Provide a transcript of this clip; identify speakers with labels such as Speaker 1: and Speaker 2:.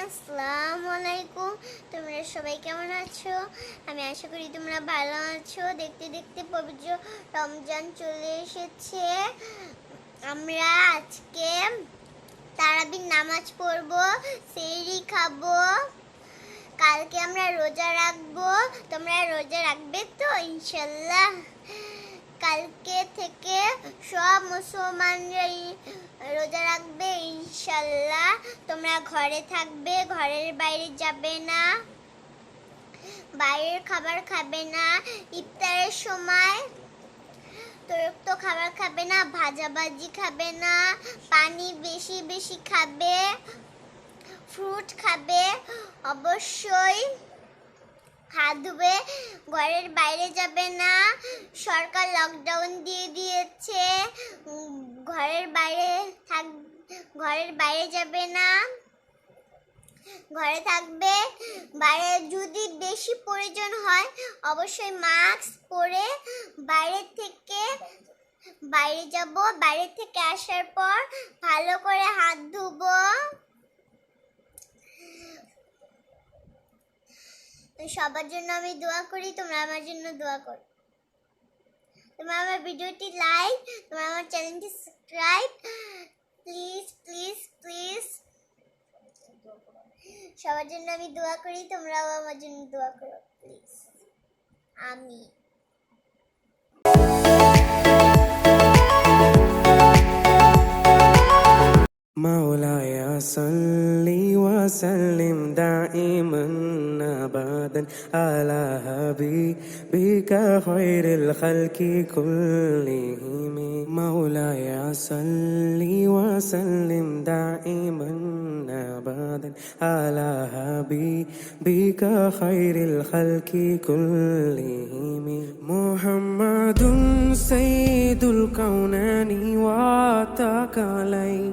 Speaker 1: আসসালামু আলাইকুম। তোমরা সবাই কেমন আছো? আমি আশা করি তোমরা ভালো আছো। দেখতে দেখতে পবিত্র রমজান চলে এসেছে। আমরা আজকে তারাবির নামাজ পড়বো, সেহরি খাবো। কালকে আমরা রোজা রাখবো। তোমরা রোজা রাখবে তো ইনশাল্লাহ? কালকে থেকে সব মুসলমানরাই রোজা রাখবে ইনশাল্লাহ। তোমরা ঘরে থাকবে, ঘরের বাইরে যাবে না, বাইরের খাবার খাবে না। ইফতারের সময় তরক্ত খাবার খাবে না, ভাজাভাজি খাবে না, পানি বেশি বেশি খাবে, ফ্রুট খাবে, অবশ্যই হাত ধুবে, ঘরের বাইরে যাবে না। সরকার লকডাউন দিয়ে দিয়েছে, ঘরের বাইরে যাবে না, ঘরে থাকবে। বাইরে যদি বেশি প্রয়োজন হয় অবশ্যই মাস্ক পরে বাইরে যাব। বাইরে থেকে আসার পর ভালো করে হাত ধুবো। সবার জন্য আমি দোয়া করি, তোমরা আমার জন্য দোয়া করো। তোমরা আমার ভিডিওটি লাইক, তোমরা আমার চ্যানেলটি সাবস্ক্রাইব, প্লিজ প্লিজ প্লিজ। সবার জন্য আমি দোয়া করি, তোমরাও আমার জন্য দোয়া করো প্লিজ। আমিন।
Speaker 2: مولاي صل وسلم دائما ابدا على حبيبك خير الخلق كلهم. مولاي صل وسلم دائما ابدا على حبيبك خير الخلق كلهم. محمد سيد الكونين واتاك عليه